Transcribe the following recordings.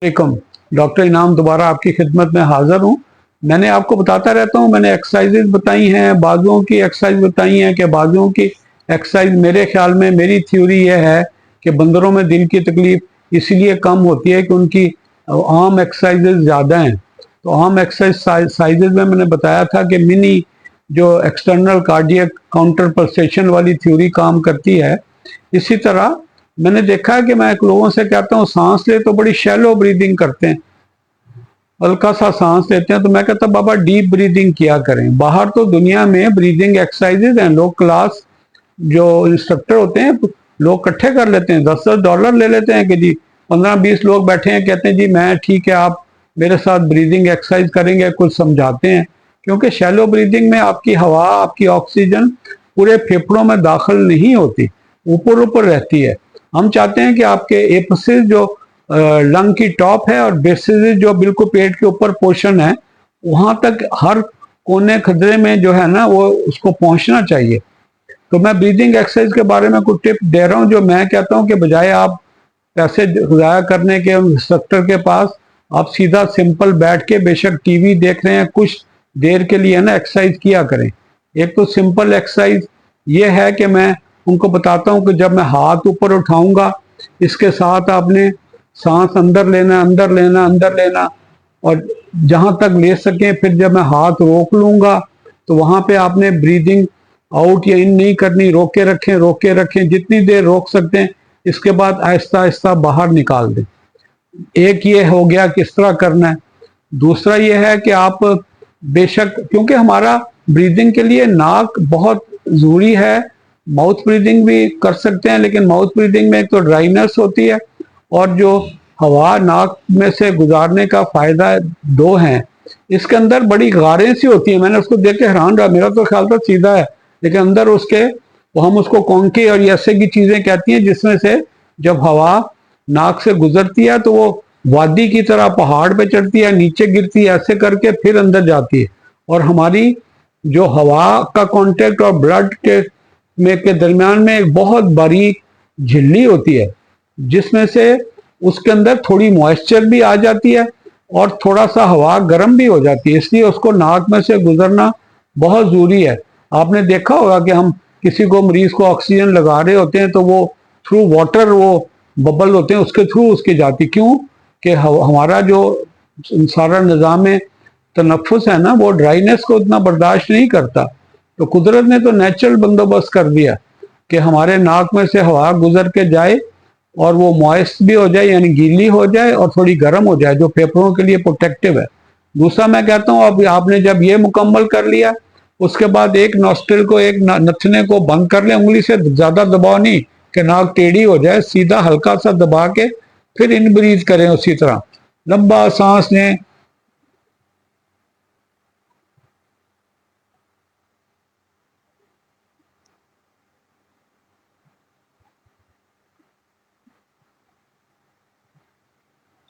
वालेकुम। डॉक्टर इनाम दोबारा आपकी खिदमत में हाजिर हूँ। मैंने आपको बताता रहता हूँ, मैंने एक्सरसाइजेज बताई हैं, बाजुओं की एक्सरसाइज बताई हैं कि बाजुओं की एक्सरसाइज मेरे ख्याल में, मेरी थ्योरी यह है कि बंदरों में दिल की तकलीफ इसीलिए कम होती है कि उनकी आम एक्सरसाइजेज ज़्यादा हैं। तो आम एक्सरसाइजेज में मैंने बताया था कि मिनी जो एक्सटर्नल कार्डियक काउंटर पल्सेशन वाली थ्योरी काम करती है। इसी तरह मैंने देखा है कि मैं लोगों से कहता हूँ सांस ले तो बड़ी शैलो ब्रीदिंग करते हैं, हल्का सा सांस लेते हैं। तो मैं कहता बाबा डीप ब्रीदिंग किया करें। बाहर तो दुनिया में ब्रीदिंग एक्सरसाइजेज हैं, लोग क्लास जो इंस्ट्रक्टर होते हैं लोग इकट्ठे कर लेते हैं, $10-10 ले लेते हैं कि जी 15-20 लोग बैठे हैं, कहते हैं जी मैं ठीक है आप मेरे साथ ब्रीदिंग एक्सरसाइज करेंगे, कुछ समझाते हैं। क्योंकि शैलो ब्रीदिंग में आपकी हवा, आपकी ऑक्सीजन पूरे फेफड़ों में दाखिल नहीं होती, ऊपर ऊपर रहती है। हम चाहते हैं कि आपके एपिसिस जो लंग की टॉप है और बेसिस जो बिल्कुल पेट के ऊपर पोर्शन है, वहां तक हर कोने खदरे में जो है ना वो उसको पहुंचना चाहिए। तो मैं ब्रीदिंग एक्सरसाइज के बारे में कुछ टिप दे रहा हूं जो मैं कहता हूं कि बजाय आप पैसे ज़ाया करने के इंस्ट्रक्टर के पास, आप सीधा सिंपल बैठ के बेशक टीवी देख रहे हैं कुछ देर के लिए ना एक्सरसाइज किया करें। एक तो सिंपल एक्सरसाइज ये है कि मैं उनको बताता हूं कि जब मैं हाथ ऊपर उठाऊंगा, इसके साथ आपने सांस अंदर लेना, अंदर लेना, अंदर लेना, और जहां तक ले सकें। फिर जब मैं हाथ रोक लूंगा तो वहां पे आपने ब्रीदिंग आउट या इन नहीं करनी, रोके रखें, रोके रखें, जितनी देर रोक सकते हैं। इसके बाद आहिस्ता आहिस्ता बाहर निकाल दें। एक ये हो गया किस तरह करना है। दूसरा ये है कि आप बेशक, क्योंकि हमारा ब्रीदिंग के लिए नाक बहुत ज़रूरी है, माउथ ब्रीदिंग भी कर सकते हैं, लेकिन माउथ ब्रीदिंग में एक तो ड्राइनेस होती है और जो हवा नाक में से गुजारने का फायदा दो हैं। इसके अंदर बड़ी गारें सी होती है, मैंने उसको देख के हैरान रहा, मेरा तो ख्याल था सीधा है, लेकिन अंदर उसके वो हम उसको कौंके और ऐसे की चीजें कहती हैं, जिसमें से जब हवा नाक से गुजरती है तो वो वादी की तरह पहाड़ पे चढ़ती है, नीचे गिरती है, ऐसे करके फिर अंदर जाती है। और हमारी जो हवा का कांटेक्ट और ब्लड के दरमियान में एक बहुत बारीक झिल्ली होती है, जिसमें से उसके अंदर थोड़ी मॉइस्चर भी आ जाती है और थोड़ा सा हवा गर्म भी हो जाती है, इसलिए उसको नाक में से गुजरना बहुत ज़रूरी है। आपने देखा होगा कि हम किसी को, मरीज को ऑक्सीजन लगा रहे होते हैं तो वो थ्रू वाटर, वो बबल होते हैं उसके थ्रू उसकी जाती, क्यों कि हमारा जो सारा निज़ाम तनफ्फुस है ना वो ड्राइनेस को उतना बर्दाश्त नहीं करता। तो कुदरत ने तो नेचुरल बंदोबस्त कर दिया कि हमारे नाक में से हवा गुजर के जाए और वो मॉइस्ट भी हो जाए, यानी गीली हो जाए और थोड़ी गर्म हो जाए, जो फेफड़ों के लिए प्रोटेक्टिव है। दूसरा मैं कहता हूँ अब आपने जब ये मुकम्मल कर लिया, उसके बाद एक नॉस्ट्रिल को, एक नथने को बंद कर ले, उंगली से ज्यादा दबाव नहीं कि नाक टेढ़ी हो जाए, सीधा हल्का सा दबा के फिर इन ब्रीज करें। उसी तरह लंबा सांस लें,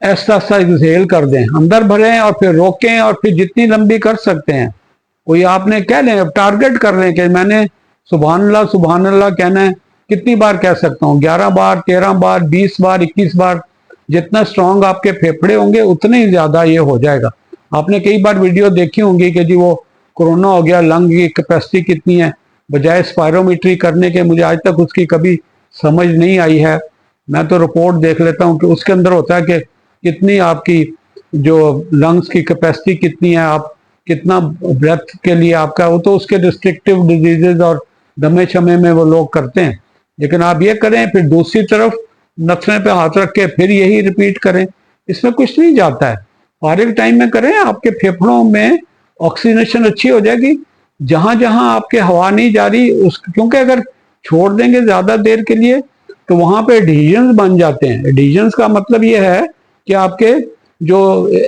ऐसा सा एक्सहेल कर दें, अंदर भरें और फिर रोकें और फिर जितनी लंबी कर सकते हैं। कोई आपने कह लें, अब टारगेट कर लें कि मैंने सुबहान अल्लाह कहना है। कितनी बार कह सकता हूँ? 11 बार, 13 बार, 20 बार, 21 बार। जितना स्ट्रांग आपके फेफड़े होंगे उतने ही ज्यादा ये हो जाएगा। आपने कई बार वीडियो देखी होंगी कि जी वो कोरोना हो गया, लंग की कैपेसिटी कितनी है, बजाय स्पायरोमीट्री करने के। मुझे आज तक उसकी कभी समझ नहीं आई है। मैं तो रिपोर्ट देख लेता हूँ कि उसके अंदर होता है कि कितनी आपकी जो लंग्स की कैपेसिटी कितनी है, आप कितना ब्रेथ के लिए आपका, वो तो उसके रिस्ट्रिक्टिव डिजीजेज और दमे शमे में वो लोग करते हैं। लेकिन आप ये करें, फिर दूसरी तरफ नथने पे हाथ रख के फिर यही रिपीट करें, इसमें कुछ नहीं जाता है। फारिग टाइम में करें, आपके फेफड़ों में ऑक्सीजनेशन अच्छी हो जाएगी। जहां जहां आपके हवा नहीं जा रही उस, क्योंकि अगर छोड़ देंगे ज्यादा देर के लिए तो वहां पे एडिशंस बन जाते हैं। एडिशंस का मतलब ये है कि आपके जो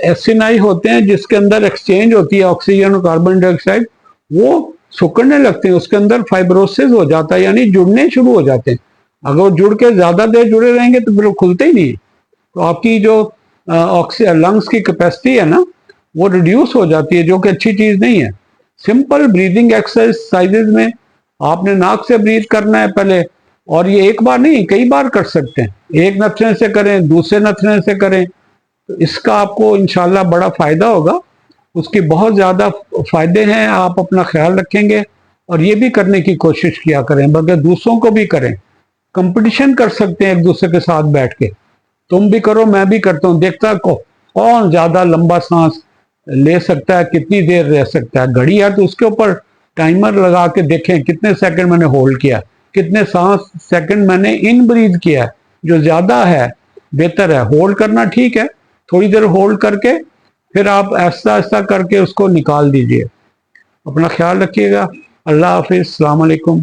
एसिनाई होते हैं, जिसके अंदर एक्सचेंज होती है ऑक्सीजन और कार्बन डाइऑक्साइड, वो सिकुड़ने लगते हैं, उसके अंदर फाइब्रोसिस हो जाता है, यानी जुड़ने शुरू हो जाते हैं। अगर वो जुड़ के ज्यादा देर जुड़े रहेंगे तो फिर वो खुलते ही नहीं। तो आपकी जो लंग्स की कैपेसिटी है ना वो रिड्यूस हो जाती है, जो कि अच्छी चीज नहीं है। सिंपल ब्रीदिंग एक्सरसाइजेज में आपने नाक से ब्रीथ करना है पहले, और ये एक बार नहीं कई बार कर सकते हैं। एक नथने से करें, दूसरे नथने से करें, तो इसका आपको इंशाल्लाह बड़ा फ़ायदा होगा। उसके बहुत ज़्यादा फ़ायदे हैं, आप अपना ख्याल रखेंगे और ये भी करने की कोशिश किया करें, बल्कि दूसरों को भी करें। कंपटीशन कर सकते हैं एक दूसरे के साथ बैठ के, तुम भी करो मैं भी करता हूँ, देखता कौन ज़्यादा लंबा सांस ले सकता है, कितनी देर रह सकता है। घड़ी है तो उसके ऊपर टाइमर लगा के देखें कितने सेकंड मैंने होल्ड किया, कितने सांस सेकंड मैंने इन ब्रीथ किया। जो ज़्यादा है बेहतर है, होल्ड करना ठीक है, थोड़ी देर होल्ड करके फिर आप ऐसा ऐसा करके उसको निकाल दीजिए। अपना ख्याल रखिएगा। अल्लाह हाफिज़, अस्सलाम वालेकुम।